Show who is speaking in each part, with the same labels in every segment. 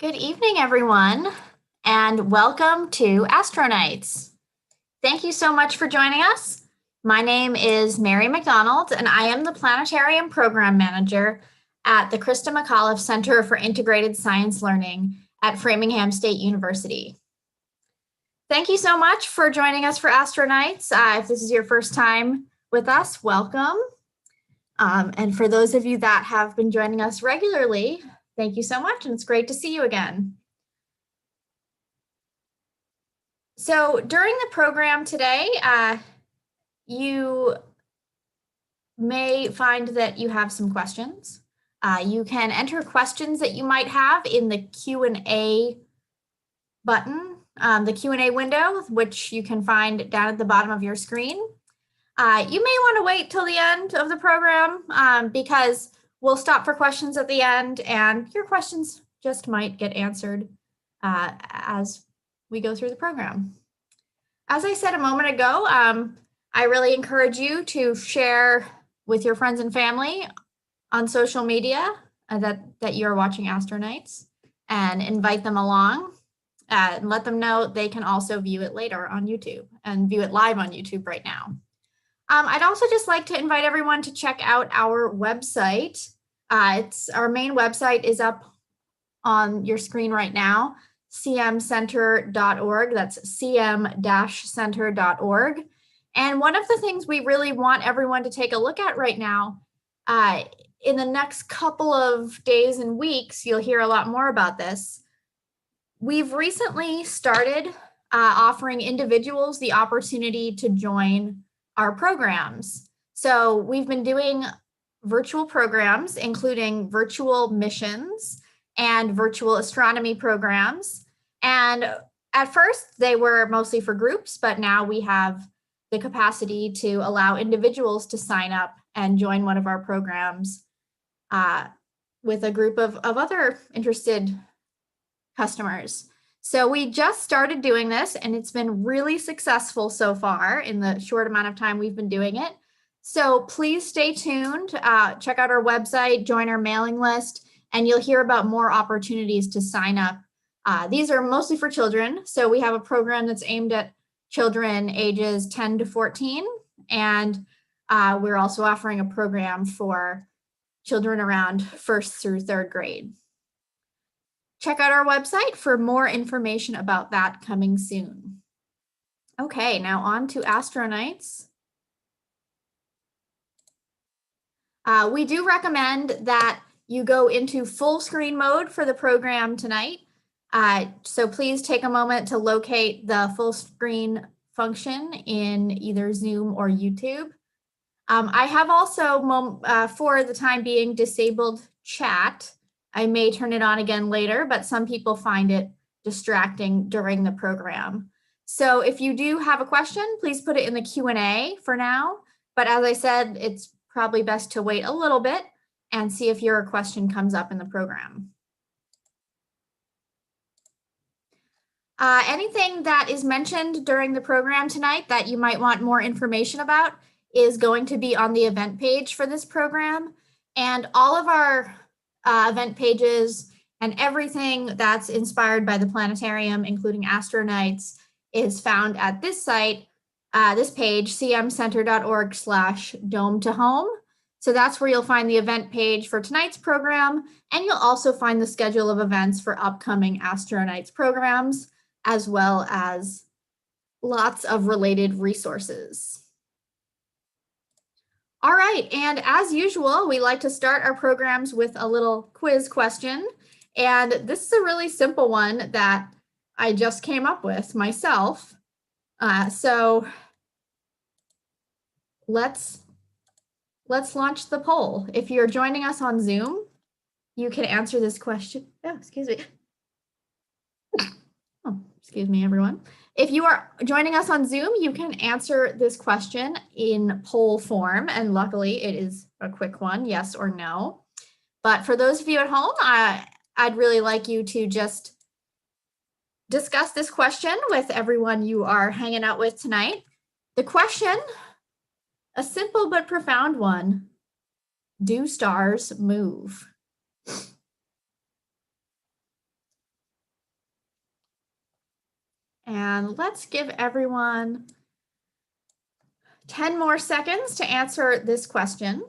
Speaker 1: Good evening, everyone, and welcome to AstroNights. Thank you so much for joining us. My name is Mary McDonald, and I am the Planetarium Program Manager at the Krista McAuliffe Center for Integrated Science Learning at Framingham State University. Thank you so much for joining us for AstroNights. If this is your first time with us, welcome. And for those of you that have been joining us regularly, thank you so much, and it's great to see you again. So during the program today, you may find that you have some questions. You can enter questions that you might have in the Q&A button, the Q&A window, which you can find down at the bottom of your screen. You may want to wait till the end of the program because we'll stop for questions at the end, and your questions just might get answered as we go through the program. As I said a moment ago, I really encourage you to share with your friends and family on social media that you're watching AstroNights, and invite them along and let them know they can also view it later on YouTube and view it live on YouTube right now. I'd also just like to invite everyone to check out our website. Our main website is up on your screen right now, cmcenter.org. That's cm-center.org. And one of the things we really want everyone to take a look at right now, in the next couple of days and weeks, you'll hear a lot more about this. We've recently started offering individuals the opportunity to join our programs. So we've been doing virtual programs, including virtual missions and virtual astronomy programs. And at first they were mostly for groups, but now we have the capacity to allow individuals to sign up and join one of our programs with a group of other interested customers. So we just started doing this, and it's been really successful so far in the short amount of time we've been doing it. So please stay tuned, check out our website, join our mailing list, and you'll hear about more opportunities to sign up. These are mostly for children. So we have a program that's aimed at children ages 10 to 14. And we're also offering a program for children around 1st through 3rd grade. Check out our website for more information about that coming soon. Okay, now on to AstroNights. We do recommend that you go into full screen mode for the program tonight. So please take a moment to locate the full screen function in either Zoom or YouTube. I have also, for the time being, disabled chat. I may turn it on again later, but some people find it distracting during the program. So if you do have a question, please put it in the Q&A for now. But as I said, it's probably best to wait a little bit and see if your question comes up in the program. Anything that is mentioned during the program tonight that you might want more information about is going to be on the event page for this program. And all of our event pages and everything that's inspired by the planetarium, including AstroNights, is found at this site, this page, cmcenter.org/dome-to-home. So that's where you'll find the event page for tonight's program, and you'll also find the schedule of events for upcoming AstroNights programs, as well as lots of related resources. All right, and as usual, we like to start our programs with a little quiz question. And this is a really simple one that I just came up with myself. So let's launch the poll. If you're joining us on Zoom, you can answer this question. Oh, excuse me. Oh, excuse me, everyone. If you are joining us on Zoom, you can answer this question in poll form, and luckily it is a quick one, yes or no. But for those of you at home, I'd really like you to just discuss this question with everyone you are hanging out with tonight. The question, a simple but profound one: do stars move? And let's give everyone 10 more seconds to answer this question.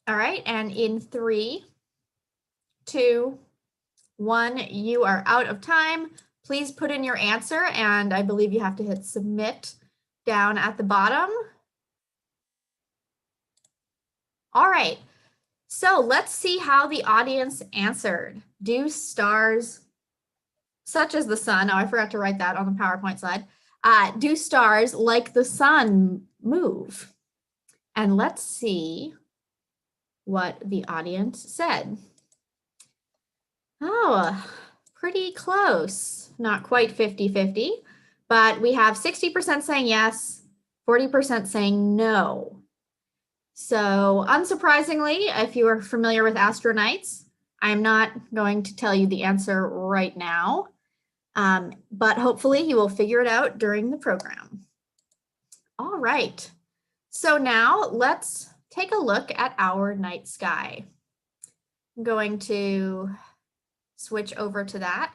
Speaker 1: All right, and in 3, 2, 1, you are out of time. Please put in your answer, and I believe you have to hit submit down at the bottom. All right, so let's see how the audience answered. Do stars, such as the sun, oh, I forgot to write that on the PowerPoint slide. Do stars like the sun move? And let's see what the audience said. Oh, pretty close. Not quite 50-50, but we have 60% saying yes, 40% saying no. So unsurprisingly, if you are familiar with AstroNights, I'm not going to tell you the answer right now, but hopefully you will figure it out during the program. All right, so now let's take a look at our night sky. I'm going to switch over to that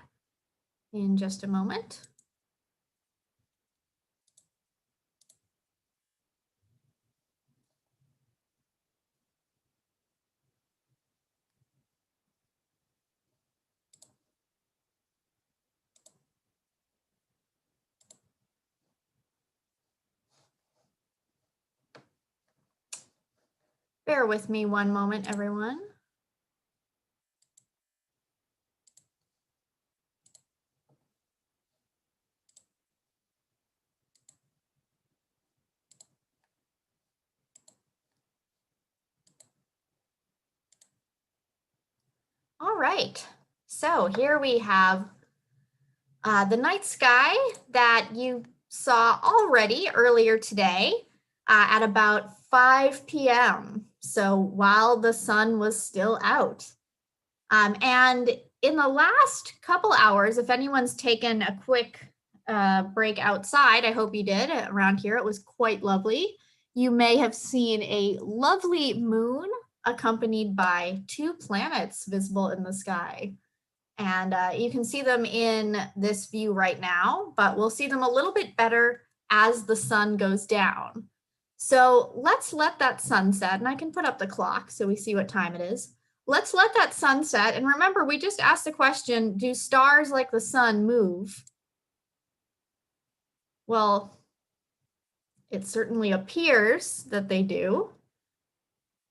Speaker 1: in just a moment. Bear with me one moment, everyone. All right, so here we have the night sky that you saw already earlier today at about 5 p.m. So while the sun was still out. And in the last couple hours, if anyone's taken a quick break outside, I hope you did. Around here, it was quite lovely. You may have seen a lovely moon accompanied by 2 planets visible in the sky. And you can see them in this view right now, but we'll see them a little bit better as the sun goes down. So let's let that sun set, and I can put up the clock so we see what time it is. Let's let that sun set, and remember, we just asked the question, do stars like the sun move? Well, it certainly appears that they do.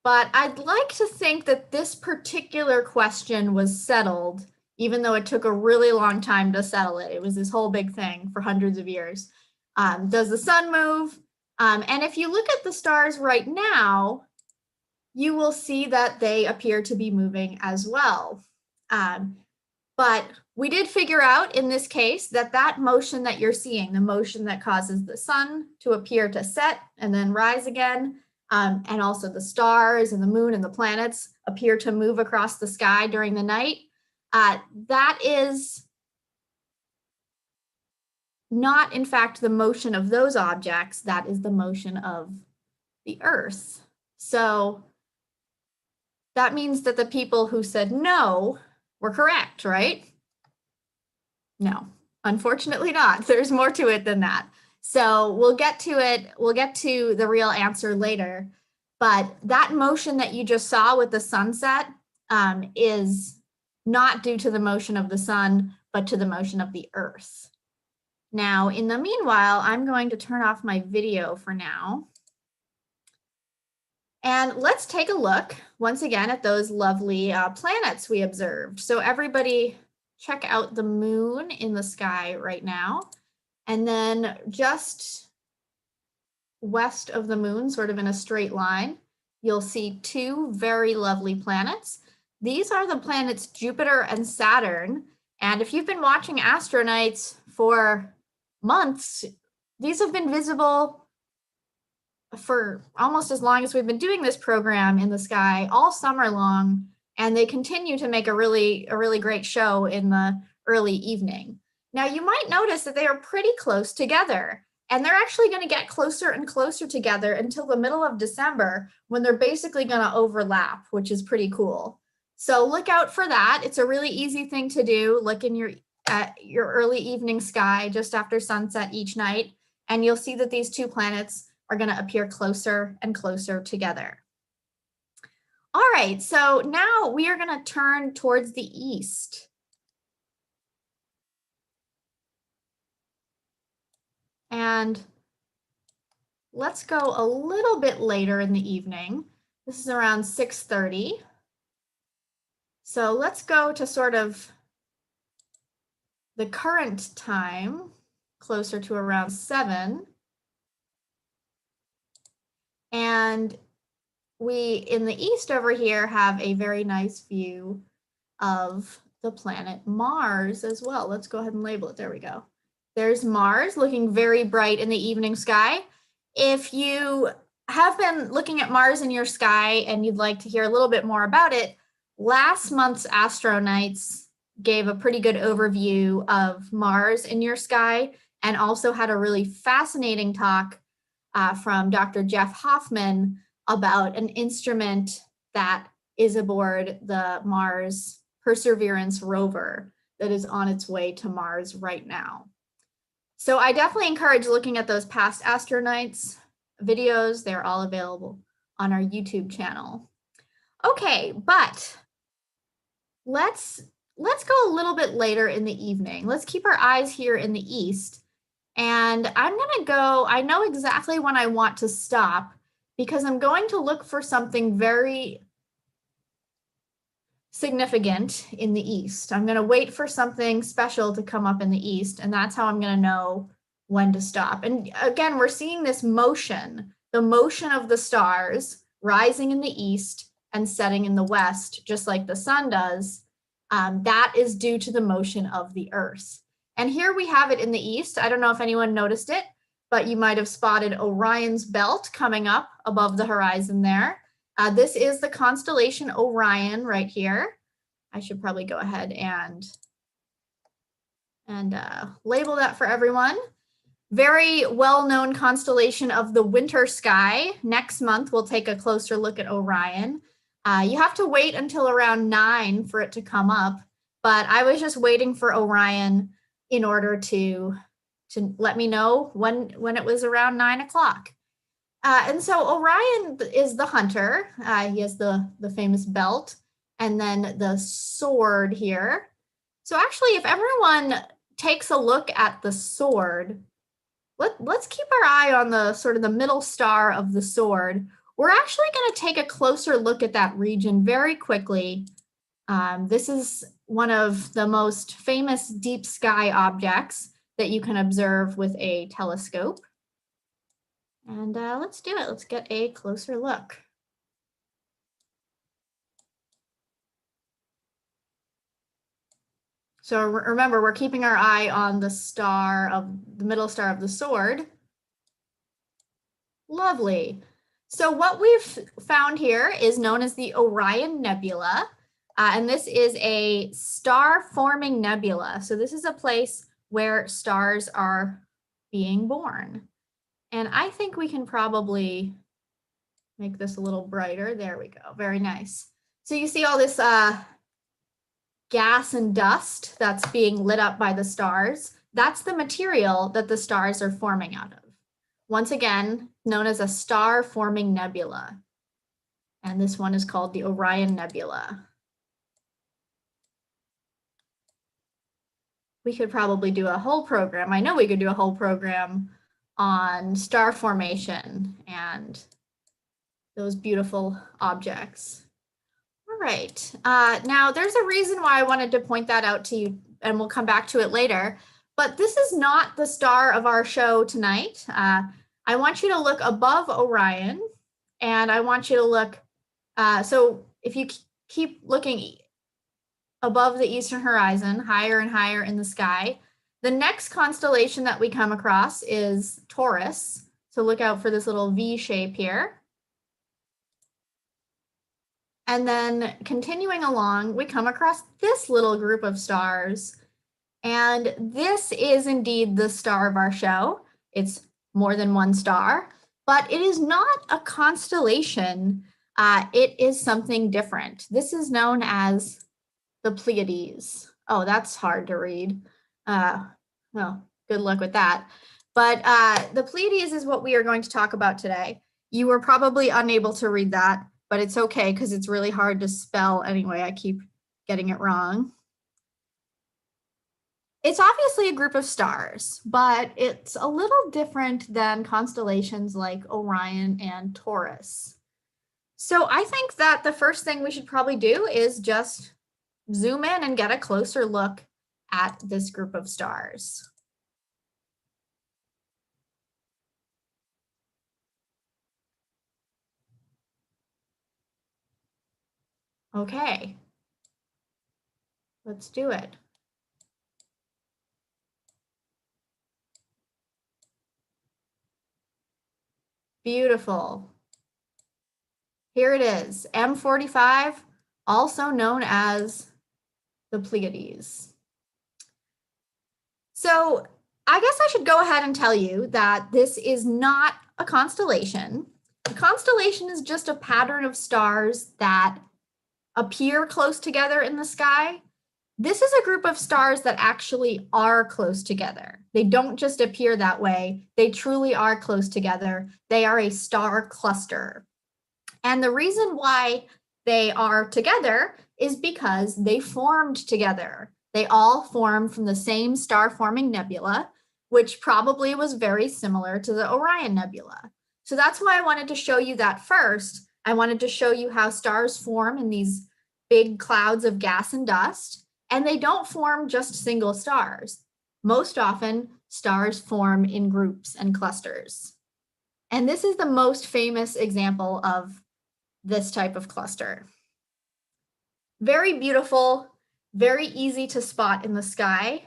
Speaker 1: But I'd like to think that this particular question was settled, even though it took a really long time to settle it. It was this whole big thing for hundreds of years. Does the sun move? And if you look at the stars right now, you will see that they appear to be moving as well. But we did figure out in this case that that motion that you're seeing, the motion that causes the sun to appear to set and then rise again, and also the stars and the moon and the planets appear to move across the sky during the night, that is not, in fact, the motion of those objects. That is the motion of the Earth. So that means that the people who said no were correct, right? No, unfortunately not. There's more to it than that. So we'll get to it. We'll get to the real answer later. But that motion that you just saw with the sunset is not due to the motion of the sun, but to the motion of the Earth. Now, in the meanwhile, I'm going to turn off my video for now. And let's take a look once again at those lovely planets we observed. So everybody check out the moon in the sky right now. And then just west of the moon, sort of in a straight line, you'll see 2 very lovely planets. These are the planets Jupiter and Saturn. And if you've been watching AstroNights for months, these have been visible for almost as long as we've been doing this program in the sky, all summer long, and they continue to make a really great show in the early evening. Now, you might notice that they are pretty close together, and they're actually going to get closer and closer together until the middle of December, when they're basically going to overlap, which is pretty cool. So look out for that. It's a really easy thing to do. Look in at your early evening sky just after sunset each night, and you'll see that these two planets are going to appear closer and closer together. All right, so now we are going to turn towards the east. And let's go a little bit later in the evening. This is around 6:30. So let's go to sort of the current time, closer to around 7. And we, in the east over here, have a very nice view of the planet Mars as well. Let's go ahead and label it. There we go. There's Mars looking very bright in the evening sky. If you have been looking at Mars in your sky and you'd like to hear a little bit more about it, last month's AstroNights gave a pretty good overview of Mars in your sky and also had a really fascinating talk from Dr. Jeff Hoffman about an instrument that is aboard the Mars Perseverance rover that is on its way to Mars right now. So I definitely encourage looking at those past AstroNights videos. They're all available on our YouTube channel. Okay, but let's go a little bit later in the evening. Let's keep our eyes here in the east. And I'm gonna go, I know exactly when I want to stop because I'm going to look for something very significant in the east. I'm gonna wait for something special to come up in the east, and that's how I'm gonna know when to stop. And again, we're seeing this motion, the motion of the stars rising in the east and setting in the west, just like the sun does. That is due to the motion of the Earth. And here we have it in the east. I don't know if anyone noticed it, but you might have spotted Orion's belt coming up above the horizon there. This is the constellation Orion right here. I should probably go ahead and label that for everyone. Very well-known constellation of the winter sky. Next month, we'll take a closer look at Orion. You have to wait until around 9 for it to come up, but I was just waiting for Orion in order to let me know when it was around 9 o'clock. And so Orion is the hunter. He has the famous belt and then the sword here. So actually, if everyone takes a look at the sword, let's keep our eye on the sort of the middle star of the sword. We're actually going to take a closer look at that region very quickly. This is one of the most famous deep sky objects that you can observe with a telescope. And let's do it. Let's get a closer look. So remember, we're keeping our eye on the middle star of the sword. Lovely. So what we've found here is known as the Orion Nebula. And this is a star-forming nebula. So this is a place where stars are being born. And I think we can probably make this a little brighter. There we go. Very nice. So you see all this gas and dust that's being lit up by the stars. That's the material that the stars are forming out of. Once again, known as a star-forming nebula. And this one is called the Orion Nebula. We could probably do a whole program. I know we could do a whole program on star formation and those beautiful objects. All right, now there's a reason why I wanted to point that out to you, and we'll come back to it later, but this is not the star of our show tonight. I want you to look above Orion, and I want you to look, so if you keep looking above the eastern horizon, higher and higher in the sky, the next constellation that we come across is Taurus. So look out for this little V shape here. And then continuing along, we come across this little group of stars. And this is indeed the star of our show. It's more than one star, but it is not a constellation. It is something different. This is known as the Pleiades. Oh, that's hard to read. Well, good luck with that. But the Pleiades is what we are going to talk about today. You were probably unable to read that, but it's okay because it's really hard to spell anyway. I keep getting it wrong. It's obviously a group of stars, but it's a little different than constellations like Orion and Taurus. So I think that the first thing we should probably do is just zoom in and get a closer look at this group of stars. Okay, let's do it. Beautiful. Here it is, M45, also known as the Pleiades. So I guess I should go ahead and tell you that this is not a constellation. A constellation is just a pattern of stars that appear close together in the sky. This is a group of stars that actually are close together. They don't just appear that way. They truly are close together. They are a star cluster. And the reason why they are together is because they formed together. They all formed from the same star-forming nebula, which probably was very similar to the Orion Nebula. So that's why I wanted to show you that first. I wanted to show you how stars form in these big clouds of gas and dust, and they don't form just single stars. Most often, stars form in groups and clusters. And this is the most famous example of this type of cluster. Very beautiful, very easy to spot in the sky.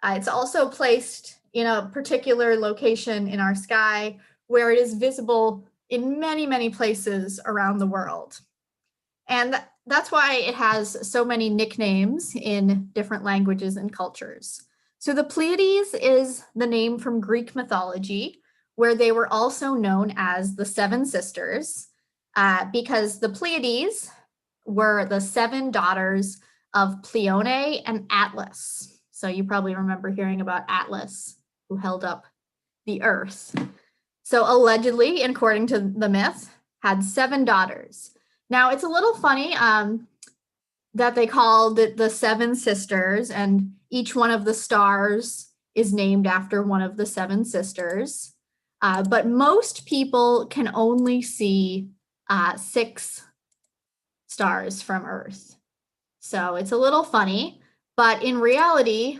Speaker 1: It's also placed in a particular location in our sky where it is visible in many, many places around the world. And that's why it has so many nicknames in different languages and cultures. So the Pleiades is the name from Greek mythology, where they were also known as the Seven Sisters, because the Pleiades were the 7 daughters of Pleione and Atlas. So you probably remember hearing about Atlas, who held up the Earth. So allegedly, according to the myth, had 7 daughters. Now, it's a little funny that they called it the Seven Sisters, and each one of the stars is named after one of the 7 sisters. But most people can only see 6 stars from Earth. So it's a little funny, but in reality,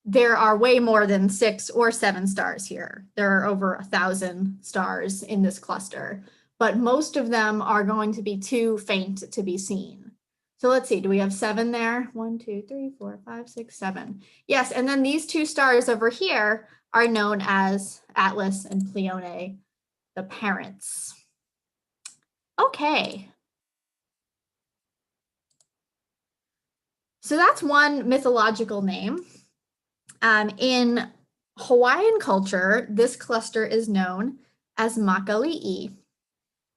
Speaker 1: there are way more than 6 or 7 stars here. There are over 1,000 stars in this cluster, but most of them are going to be too faint to be seen. So let's see, do we have 7 there? 1, 2, 3, 4, 5, 6, 7. Yes, and then these 2 stars over here are known as Atlas and Pleione, the parents. Okay. So that's one mythological name. In Hawaiian culture, this cluster is known as Makali'i.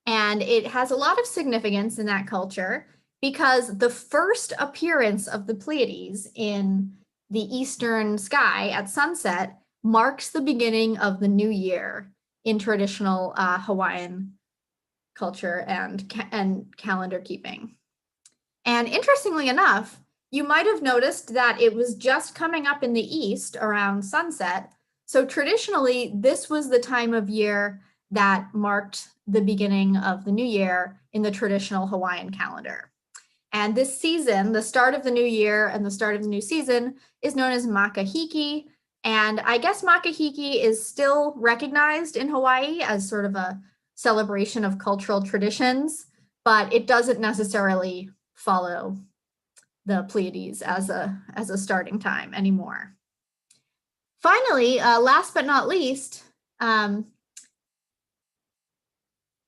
Speaker 1: And it has a lot of significance in that culture because the first appearance of the Pleiades in the eastern sky at sunset marks the beginning of the new year in traditional Hawaiian culture and calendar keeping. And interestingly enough, you might have noticed that it was just coming up in the east around sunset. So traditionally, this was the time of year that marked the beginning of the new year in the traditional Hawaiian calendar. And this season, the start of the new year and the start of the new season, is known as Makahiki. And I guess Makahiki is still recognized in Hawaii as sort of a celebration of cultural traditions, but it doesn't necessarily follow the Pleiades as a starting time anymore. Finally, last but not least,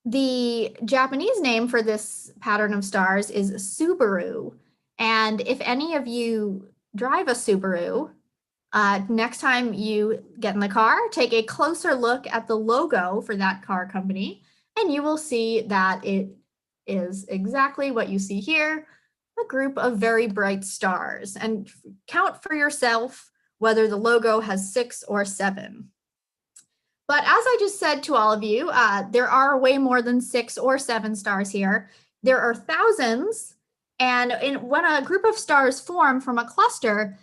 Speaker 1: the Japanese name for this pattern of stars is Subaru. And if any of you drive a Subaru, next time you get in the car, take a closer look at the logo for that car company, and you will see that it is exactly what you see here, a group of very bright stars. And count for yourself whether the logo has 6 or 7. But as I just said to all of you, there are way more than 6 or 7 stars here. There are thousands, and when a group of stars form from a cluster,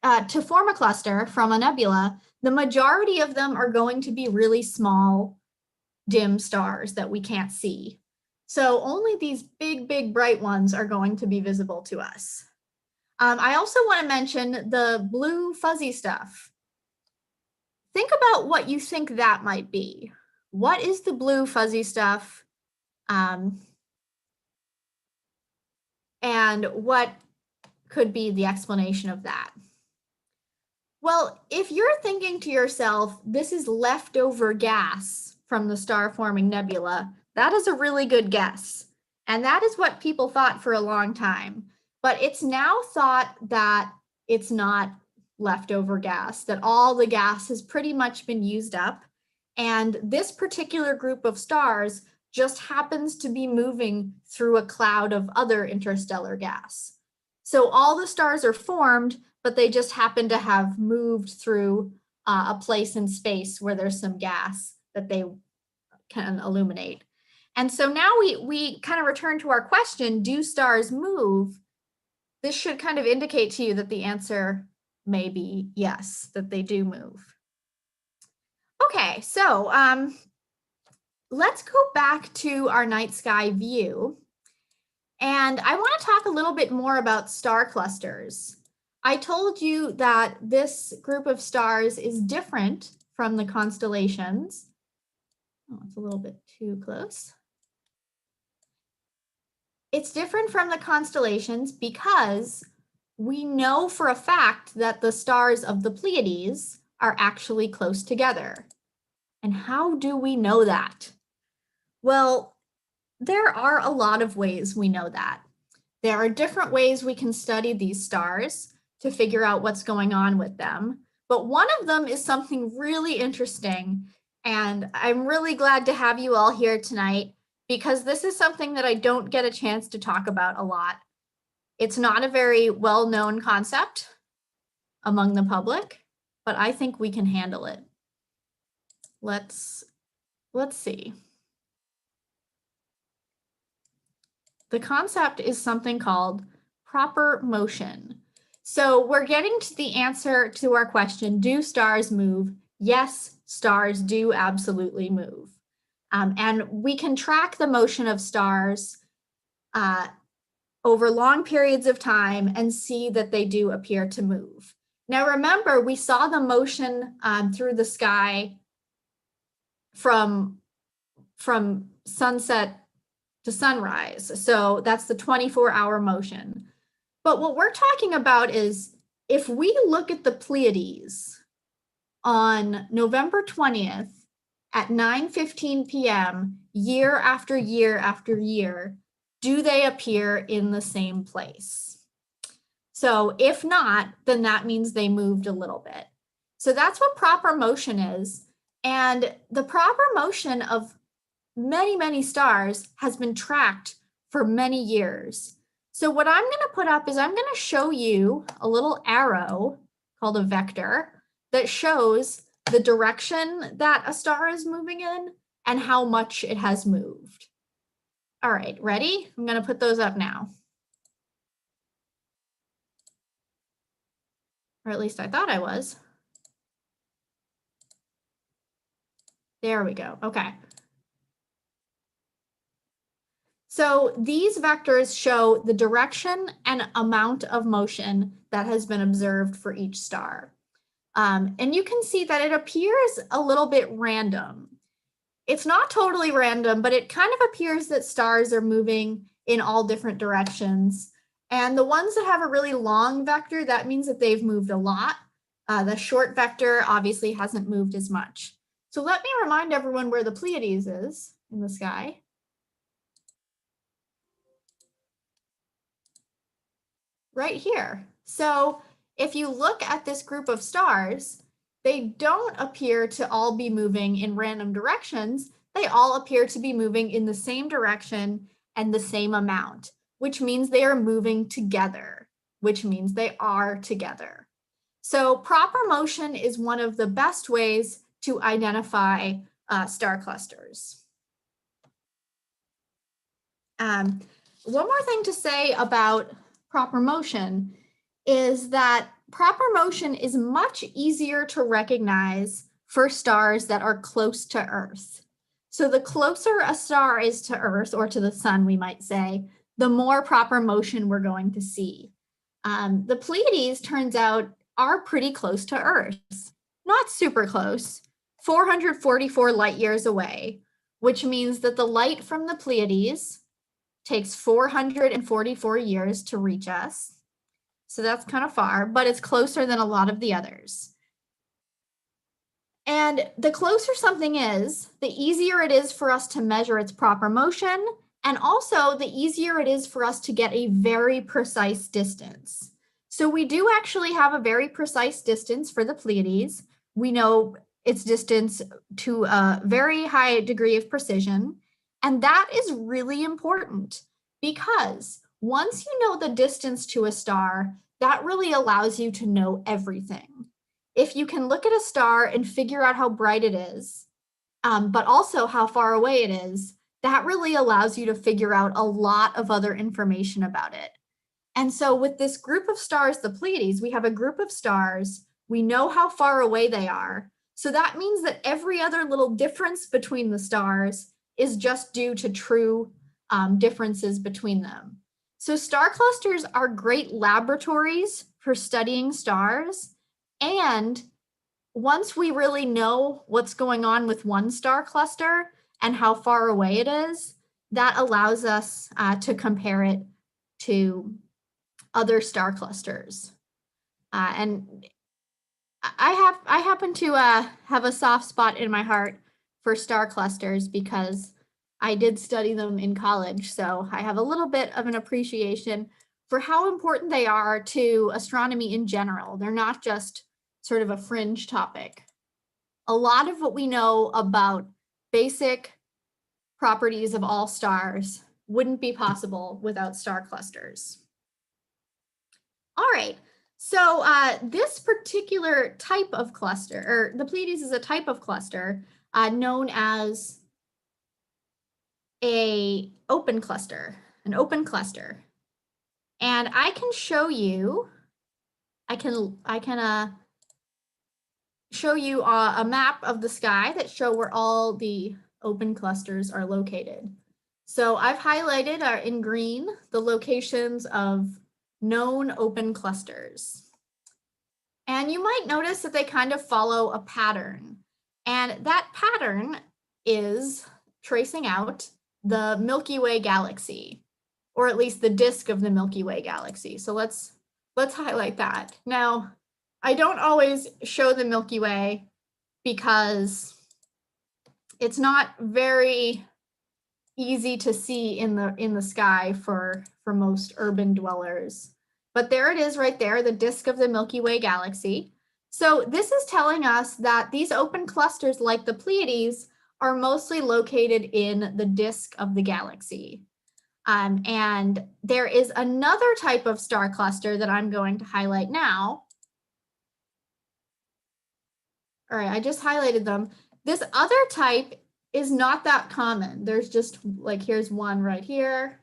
Speaker 1: to form a cluster from a nebula, the majority of them are going to be really small, dim stars that we can't see. So only these big, big, bright ones are going to be visible to us. I also want to mention the blue fuzzy stuff. Think about what you think that might be. What is the blue fuzzy stuff? And what could be the explanation of that? Well, if you're thinking to yourself, this is leftover gas from the star-forming nebula, that is a really good guess. And that is what people thought for a long time. But it's now thought that it's not leftover gas, that all the gas has pretty much been used up. And this particular group of stars just happens to be moving through a cloud of other interstellar gas. So all the stars are formed, but they just happen to have moved through a place in space where there's some gas that they can illuminate. And so now we kind of return to our question, do stars move? This should kind of indicate to you that the answer may be yes, that they do move. Okay, so let's go back to our night sky view. And I want to talk a little bit more about star clusters. I told you that this group of stars is different from the constellations. Oh, it's a little bit too close. It's different from the constellations because we know for a fact that the stars of the Pleiades are actually close together. And how do we know that? Well, there are a lot of ways we know that. There are different ways we can study these stars to figure out what's going on with them. But one of them is something really interesting. And I'm really glad to have you all here tonight because this is something that I don't get a chance to talk about a lot. It's not a very well-known concept among the public, but I think we can handle it. Let's see. The concept is something called proper motion. So we're getting to the answer to our question, do stars move? Yes, stars do absolutely move. And we can track the motion of stars over long periods of time and see that they do appear to move. Now remember, we saw the motion through the sky from sunset to sunrise. So that's the 24-hour motion. But what we're talking about is if we look at the Pleiades on November 20th at 9:15 p.m., year after year after year, do they appear in the same place? So if not, then that means they moved a little bit. So that's what proper motion is. And the proper motion of many, many stars has been tracked for many years. So what I'm going to put up is I'm going to show you a little arrow called a vector that shows the direction that a star is moving in and how much it has moved. All right, ready? I'm going to put those up now. Or at least I thought I was. There we go. Okay. So these vectors show the direction and amount of motion that has been observed for each star. And you can see that it appears a little bit random. It's not totally random, but it kind of appears that stars are moving in all different directions. And the ones that have a really long vector, that means that they've moved a lot. The short vector obviously hasn't moved as much. So let me remind everyone where the Pleiades is in the sky. Right here. So if you look at this group of stars, they don't appear to all be moving in random directions. they all appear to be moving in the same direction and the same amount, which means they are moving together, which means they are together. So proper motion is one of the best ways to identify star clusters. One more thing to say about proper motion is that proper motion is much easier to recognize for stars that are close to Earth. So the closer a star is to Earth, or to the sun, we might say, the more proper motion we're going to see. The Pleiades, turns out, are pretty close to Earth. Not super close, 444 light years away, which means that the light from the Pleiades takes 444 years to reach us. So that's kind of far, but it's closer than a lot of the others. And the closer something is, the easier it is for us to measure its proper motion, and also the easier it is for us to get a very precise distance. So we do actually have a very precise distance for the Pleiades. We know its distance to a very high degree of precision, and that is really important because once you know the distance to a star, that really allows you to know everything. If you can look at a star and figure out how bright it is, but also how far away it is, that really allows you to figure out a lot of other information about it. And so with this group of stars, the Pleiades, we have a group of stars, we know how far away they are. So that means that every other little difference between the stars is just due to true differences between them. So star clusters are great laboratories for studying stars. And once we really know what's going on with one star cluster and how far away it is, that allows us to compare it to other star clusters. And I happen to have a soft spot in my heart for star clusters because I did study them in college. So I have a little bit of an appreciation for how important they are to astronomy in general. They're not just sort of a fringe topic. A lot of what we know about basic properties of all stars wouldn't be possible without star clusters. All right, so this particular type of cluster, or the Pleiades is a type of cluster known as an open cluster. And I can show you, show you a map of the sky that show where all the open clusters are located. So I've highlighted in green the locations of known open clusters. And you might notice that they kind of follow a pattern. And that pattern is tracing out the Milky Way galaxy, or at least the disk of the Milky Way galaxy. So let's highlight that. Now, I don't always show the Milky Way because it's not very easy to see in the sky for most urban dwellers. But there it is right there, the disk of the Milky Way galaxy. So this is telling us that these open clusters, like the Pleiades, are mostly located in the disk of the galaxy. And there is another type of star cluster that I'm going to highlight now. All right, I just highlighted them. This other type is not that common. There's just like, here's one right here.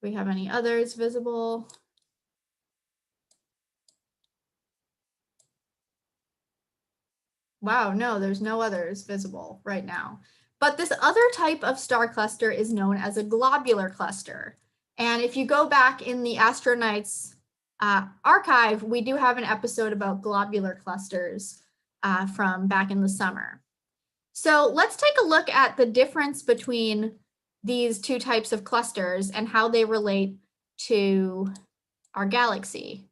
Speaker 1: Do we have any others visible? Wow, no, there's no others visible right now. But this other type of star cluster is known as a globular cluster. And if you go back in the AstroNights archive, we do have an episode about globular clusters from back in the summer. So let's take a look at the difference between these two types of clusters and how they relate to our galaxy.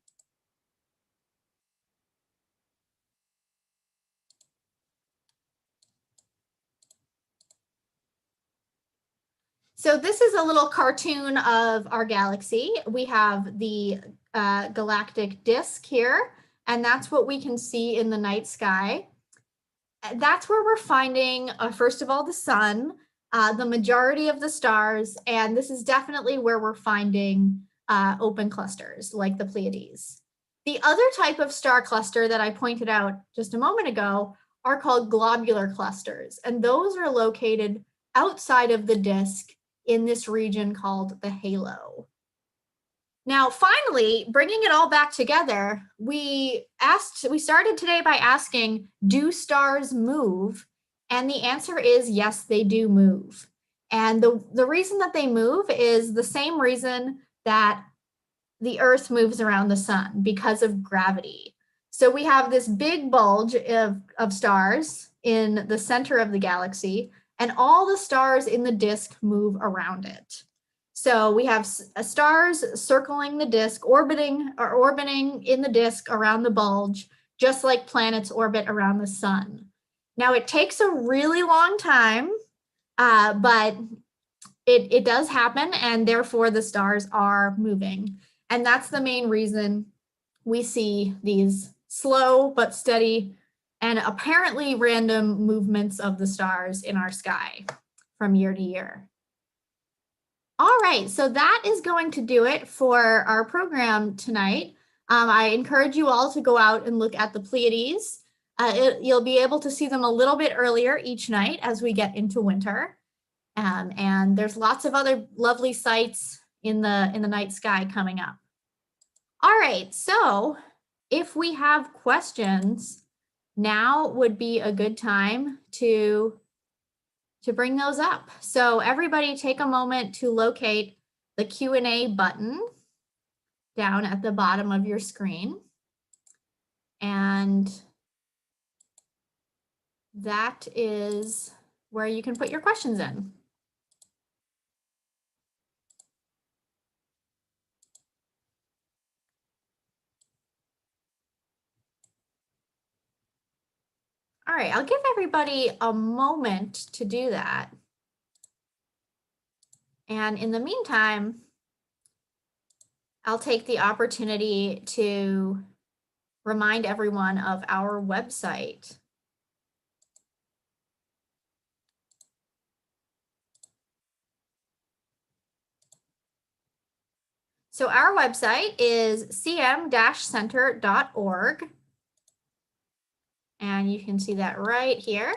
Speaker 1: So this is a little cartoon of our galaxy. We have the galactic disk here, and that's what we can see in the night sky. that's where we're finding, first of all, the sun, the majority of the stars, and this is definitely where we're finding open clusters like the Pleiades. The other type of star cluster that I pointed out just a moment ago are called globular clusters, and those are located outside of the disk in this region called the halo. Now, finally, bringing it all back together, we started today by asking, do stars move? And the answer is yes, they do move. And the reason that they move is the same reason that the Earth moves around the sun, because of gravity. So we have this big bulge of stars in the center of the galaxy, and all the stars in the disk move around it. So we have stars circling the disk, orbiting in the disk around the bulge, just like planets orbit around the sun. Now, it takes a really long time, but it does happen, and therefore the stars are moving. And that's the main reason we see these slow but steady and apparently random movements of the stars in our sky from year to year. All right, so that is going to do it for our program tonight. I encourage you all to go out and look at the Pleiades. You'll be able to see them a little bit earlier each night as we get into winter. And there's lots of other lovely sights in the night sky coming up. All right, so if we have questions, now would be a good time to bring those up. So everybody take a moment to locate the Q&A button down at the bottom of your screen. And that is where you can put your questions in. All right, I'll give everybody a moment to do that. And in the meantime, I'll take the opportunity to remind everyone of our website. So our website is cm-center.org. And you can see that right here.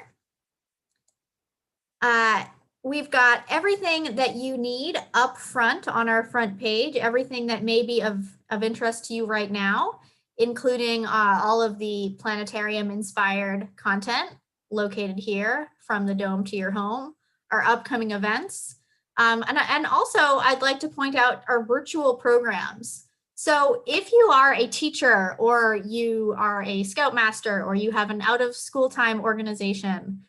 Speaker 1: We've got everything that you need up front on our front page, everything that may be of interest to you right now, including all of the planetarium-inspired content located here, from the dome to your home, our upcoming events. And also, I'd like to point out our virtual programs. So if you are a teacher, or you are a Scoutmaster, or you have an out-of-school time organization,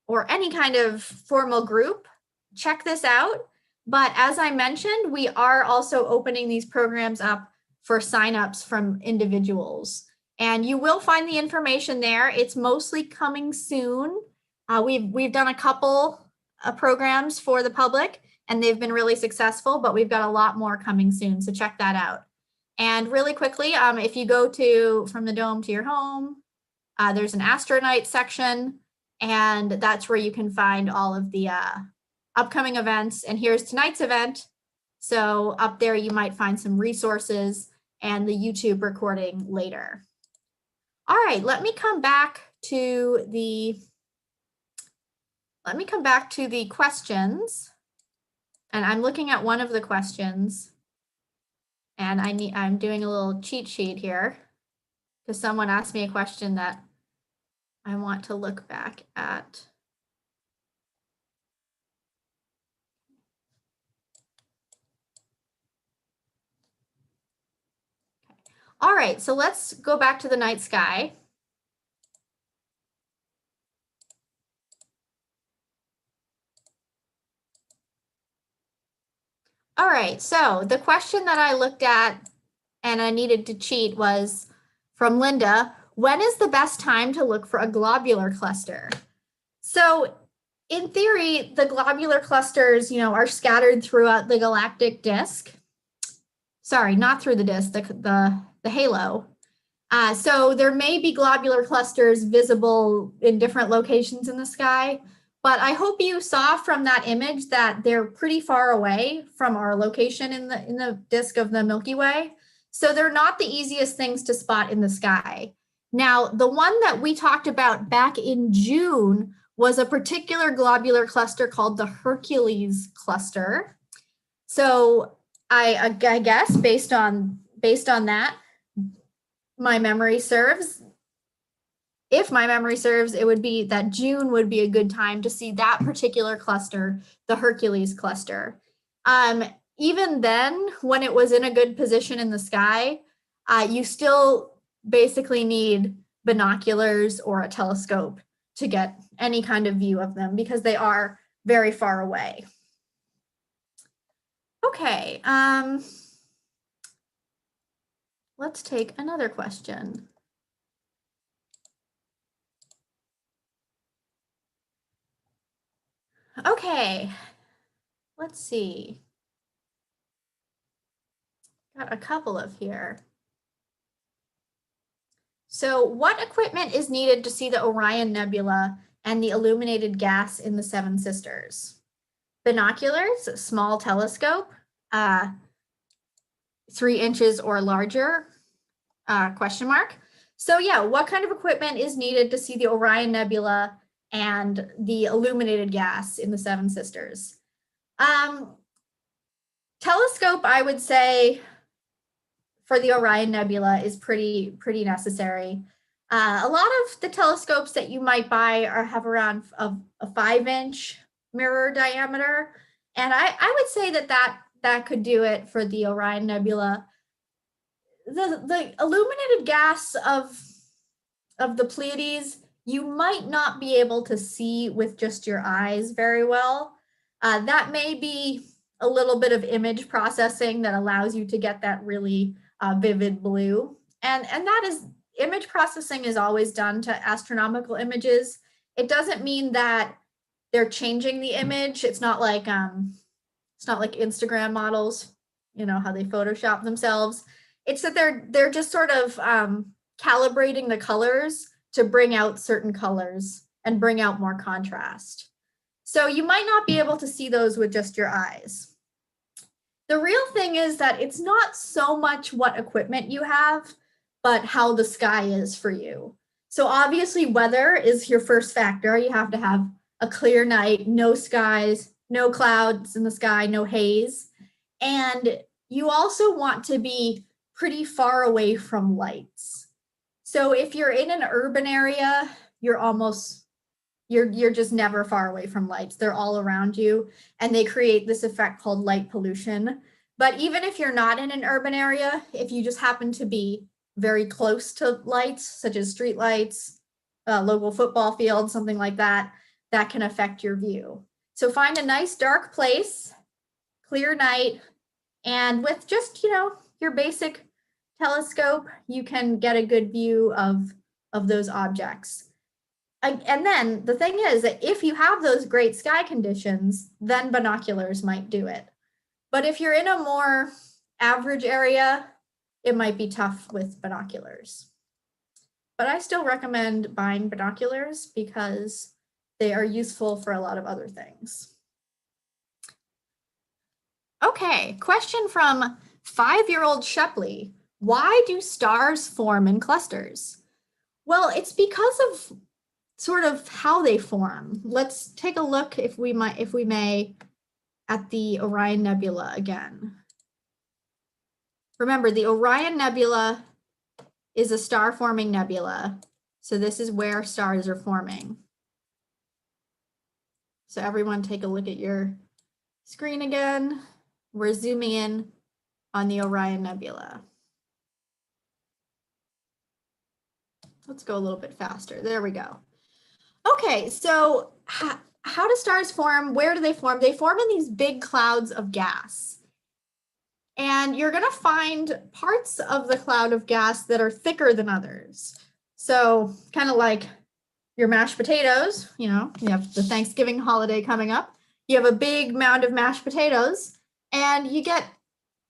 Speaker 1: or any kind of formal group, check this out. But as I mentioned, we are also opening these programs up for signups from individuals. And you will find the information there. It's mostly coming soon. We've done a couple programs for the public, and they've been really successful, but we've got a lot more coming soon, so check that out. And really quickly, if you go to From the Dome to Your Home, there's an AstroNights section, and that's where you can find all of the upcoming events. And here's tonight's event. So up there, you might find some resources and the YouTube recording later. All right, let me come back to the questions. And I'm looking at one of the questions. And I'm doing a little cheat sheet here, because someone asked me a question that I want to look back at. All right, so let's go back to the night sky. All right, so the question that I looked at and I needed to cheat was from Linda. When is the best time to look for a globular cluster? So in theory, the globular clusters, are scattered throughout the galactic disk. Sorry, not through the disk, the halo. So there may be globular clusters visible in different locations in the sky, but I hope you saw from that image that they're pretty far away from our location in the disk of the Milky Way. So they're not the easiest things to spot in the sky. Now, the one that we talked about back in June was a particular globular cluster called the Hercules Cluster. So I guess based on that, my memory serves, if my memory serves, it would be that June would be a good time to see that particular cluster, the Hercules cluster. Even then, when it was in a good position in the sky, you still basically need binoculars or a telescope to get any kind of view of them because they are very far away. Okay, let's take another question. Okay, let's see. Got a couple of here. So what equipment is needed to see the Orion Nebula and the illuminated gas in the Seven Sisters? Binoculars, small telescope, 3 inches or larger, question mark. So yeah, what kind of equipment is needed to see the Orion Nebula and the illuminated gas in the Seven Sisters? Telescope, I would say, for the Orion Nebula is pretty necessary. A lot of the telescopes that you might buy have around a 5-inch mirror diameter, and I would say that could do it for the Orion Nebula. The illuminated gas of the Pleiades, you might not be able to see with just your eyes very well. That may be a little bit of image processing that allows you to get that really vivid blue. And that is, image processing is always done to astronomical images. It doesn't mean that they're changing the image. It's not like Instagram models, you know, how they Photoshop themselves. It's that they're just sort of calibrating the colors to bring out certain colors and bring out more contrast. So you might not be able to see those with just your eyes. The real thing is that it's not so much what equipment you have, but how the sky is for you. So obviously weather is your first factor. You have to have a clear night, no skies, no clouds in the sky, no haze. And you also want to be pretty far away from lights. So if you're in an urban area, you're just never far away from lights. They're all around you, and they create this effect called light pollution. But even if you're not in an urban area, if you just happen to be very close to lights, such as street lights, local football field, something like that, that can affect your view. So find a nice dark place, clear night, and with just, you know, your basic telescope, you can get a good view of those objects. And then the thing is that if you have those great sky conditions, then binoculars might do it. But if you're in a more average area, it might be tough with binoculars. But I still recommend buying binoculars because they are useful for a lot of other things. Okay, question from 5-year-old Shepley. Why do stars form in clusters? Well, it's because of sort of how they form. Let's take a look, if we may, at the Orion Nebula again. Remember, the Orion Nebula is a star-forming nebula. So this is where stars are forming. So everyone take a look at your screen again. We're zooming in on the Orion Nebula. Let's go a little bit faster. There we go. Okay, so how do stars form? Where do they form? They form in these big clouds of gas. And you're going to find parts of the cloud of gas that are thicker than others. So kind of like your mashed potatoes, you know, you have the Thanksgiving holiday coming up. You have a big mound of mashed potatoes and you get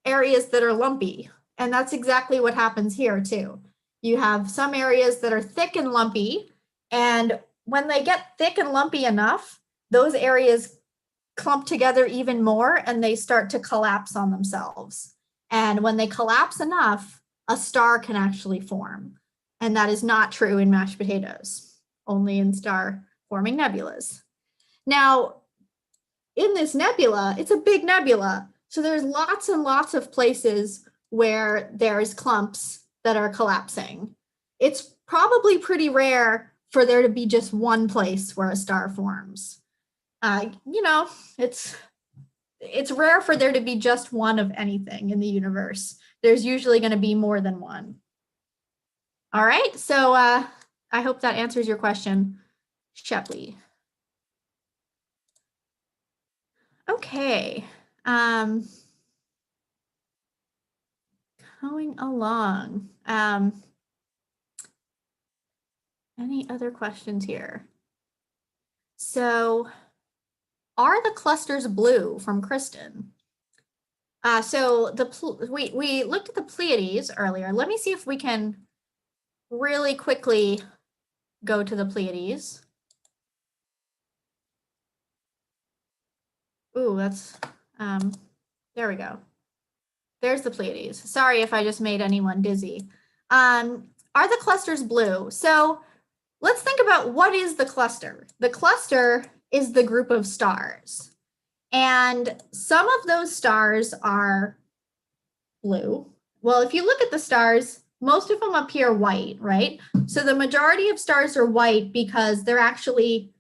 Speaker 1: areas that are lumpy. And that's exactly what happens here too. You have some areas that are thick and lumpy, and when they get thick and lumpy enough, those areas clump together even more and they start to collapse on themselves. And when they collapse enough, a star can actually form. And that is not true in mashed potatoes, only in star-forming nebulas. Now, in this nebula, it's a big nebula, so there's lots and lots of places where there's clumps that are collapsing. It's probably pretty rare for there to be just one place where a star forms. You know, it's rare for there to be just one of anything in the universe. There's usually going to be more than one. All right, so I hope that answers your question, Shepley. Okay. Going along. Any other questions here? So, are the clusters blue from Kristen? So we looked at the Pleiades earlier. Let me see if we can really quickly go to the Pleiades. Ooh, that's there we go. There's the Pleiades. Sorry if I just made anyone dizzy. Are the clusters blue? So let's think about what is the cluster. The cluster is the group of stars. And some of those stars are blue. Well, if you look at the stars, most of them appear white, right? So the majority of stars are white because they're actually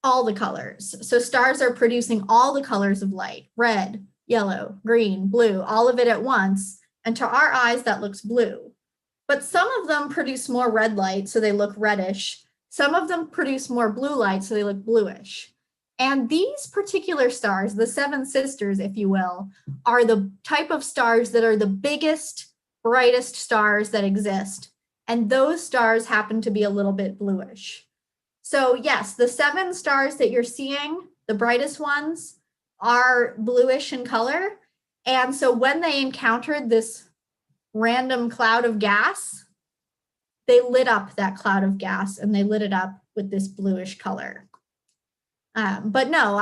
Speaker 1: all the colors. So stars are producing all the colors of light, red, yellow, green, blue, all of it at once. And to our eyes, that looks blue. But some of them produce more red light, so they look reddish. Some of them produce more blue light, so they look bluish. And these particular stars, the seven sisters, if you will, are the type of stars that are the biggest, brightest stars that exist. And those stars happen to be a little bit bluish. So yes, the seven stars that you're seeing, the brightest ones, are bluish in color. And so when they encountered this random cloud of gas, they lit up that cloud of gas and they lit it up with this bluish color. But no,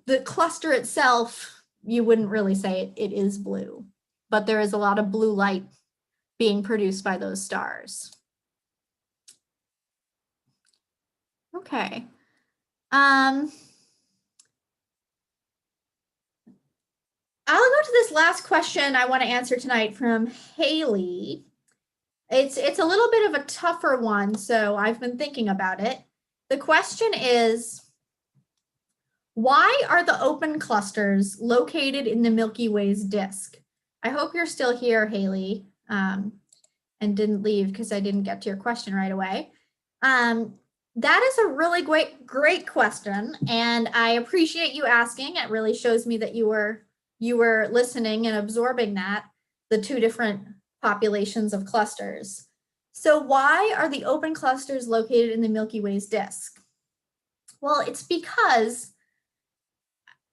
Speaker 1: the cluster itself, you wouldn't really say it is blue, but there is a lot of blue light being produced by those stars. Okay. I'll go to this last question I want to answer tonight from Haley. It's a little bit of a tougher one, so I've been thinking about it. The question is, why are the open clusters located in the Milky Way's disk? I hope you're still here, Haley, and didn't leave because I didn't get to your question right away. That is a really great question, and I appreciate you asking. It really shows me that you were listening and absorbing that, the two different populations of clusters. So why are the open clusters located in the Milky Way's disk? Well, it's because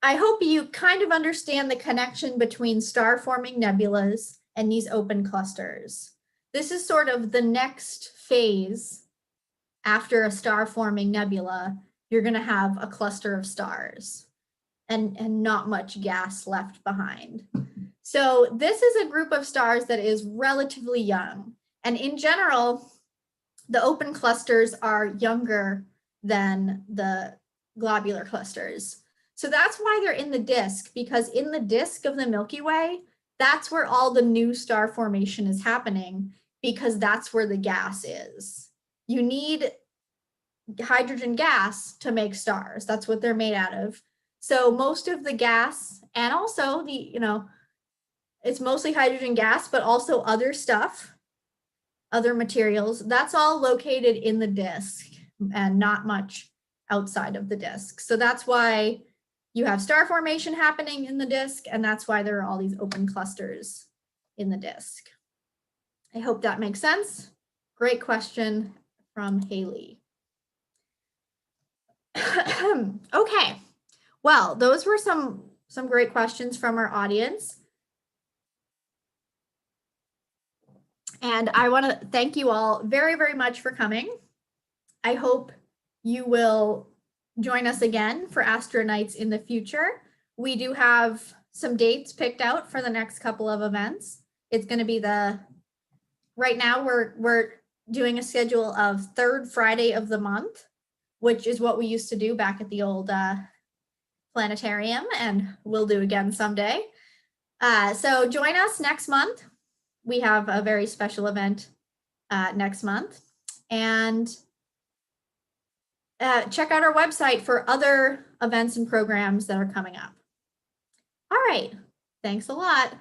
Speaker 1: I hope you kind of understand the connection between star-forming nebulas and these open clusters. This is sort of the next phase after a star-forming nebula. You're going to have a cluster of stars and not much gas left behind. So this is a group of stars that is relatively young. And in general, the open clusters are younger than the globular clusters. So that's why they're in the disk, because in the disk of the Milky Way, that's where all the new star formation is happening, because that's where the gas is. You need hydrogen gas to make stars. That's what they're made out of. So most of the gas, and also it's mostly hydrogen gas, but also other stuff, other materials, that's all located in the disk and not much outside of the disk. So that's why you have star formation happening in the disk, and that's why there are all these open clusters in the disk. I hope that makes sense. Great question from Haley. Okay, well, those were some great questions from our audience. And I want to thank you all very, very much for coming. I hope you will join us again for AstroNights in the future. We do have some dates picked out for the next couple of events. It's going to be right now we're doing a schedule of third Friday of the month, which is what we used to do back at the old planetarium, and we'll do again someday. So join us next month. We have a very special event next month. And check out our website for other events and programs that are coming up. All right. Thanks a lot.